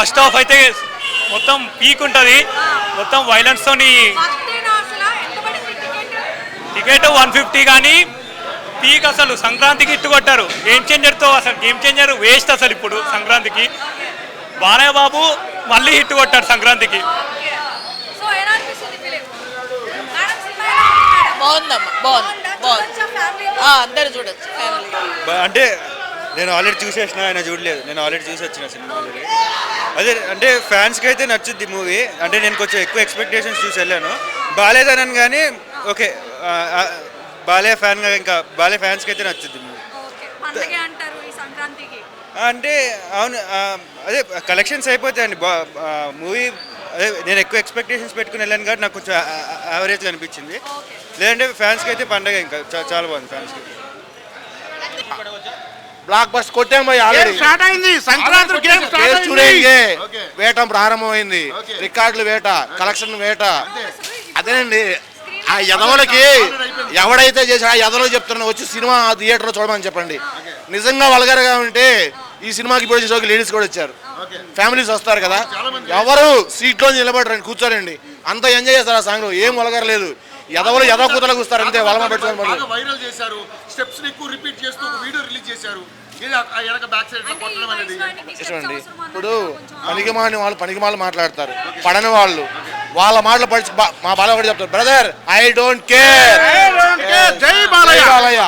First half అయితే మొత్తం peak ఉంటుంది, మొత్తం వైలెన్స్ తోని. టికెట్ 150 కానీ పీక్ అసలు. సంక్రాంతికి ఇట్టు కొట్టారు. గేమ్ చేంజర్తో అసలు గేమ్ చేంజర్ వేస్ట్ అసలు. ఇప్పుడు సంక్రాంతికి బాలయ్య బాబు మళ్ళీ హిట్ కొట్టారు సంక్రాంతికి. బాగుందమ్మా, బాగుంది. అందరు చూడొచ్చు ఫ్యామిలీ. అంటే నేను ఆల్రెడీ చూసేసిన, ఆయన చూడలేదు. నేను ఆల్రెడీ చూసి వచ్చిన సినిమా ఆల్రెడీ. అదే అంటే ఫ్యాన్స్కి అయితే నచ్చుద్ది మూవీ. అంటే నేను కొంచెం ఎక్కువ ఎక్స్పెక్టేషన్స్ చూసి వెళ్ళాను. బాలేదనను కానీ ఓకే, బాలయ్య ఫ్యాన్గా ఇంకా బాలయ్య ఫ్యాన్స్కి అయితే నచ్చుద్ది మూవీ. అంటే అవును, అదే కలెక్షన్స్ అయిపోతాయండి. మూవీ అదే నేను ఎక్కువ ఎక్స్పెక్టేషన్స్ పెట్టుకుని వెళ్ళాను కాబట్టి నాకు కొంచెం యావరేజ్గా అనిపించింది. లేదంటే ఫ్యాన్స్కి అయితే పండగ ఇంకా చాలా బాగుంది. ఫ్యాన్స్కి బ్లాక్ బస్టర్ కొట్టాం పోయి ఆల్రెడీ స్టార్ట్ అయింది. సంక్రాంతి గేమ్ స్టార్ట్ చూడండి. వేట ప్రారంభమైంది. రికార్డులు వేట, కలెక్షన్ వేట. అదేనండి, ఆ యదవులకి ఎవడైతే చేసి ఆ యదవులు చెప్తున్నా వచ్చి సినిమా థియేటర్లో చూడమని చెప్పండి. నిజంగా వల్గర్గా ఉంటే ఈ సినిమాకి ఇప్పుడు వచ్చే లేడీస్ కూడా వచ్చారు, ఫ్యామిలీస్ వస్తారు కదా. ఎవరు సీట్లో నిలబడరండి, కూర్చోరండి. అంత ఎంజాయ్ చేస్తారు ఆ సాంగ్ లో. ఏం వల్గరలేదు. యదవులు యదవ కూతలకు వస్తారు అంతే. వలమ పెట్టుకోవాలి. వైరల్ చేశారు, స్టెప్స్ ఎక్కువ రిపీట్ చేస్తూ ఒక వీడియో రిలీజ్ చేశారు. అండి ఇప్పుడు పనికిమాలిన వాళ్ళు పనికిమాలు మాట్లాడతారు, పడని వాళ్ళు వాళ్ళ మాటలు పడి మా బాలయ్య చెప్తారు, బ్రదర్ ఐ డోంట్ కేర్, జై బాలయ్య.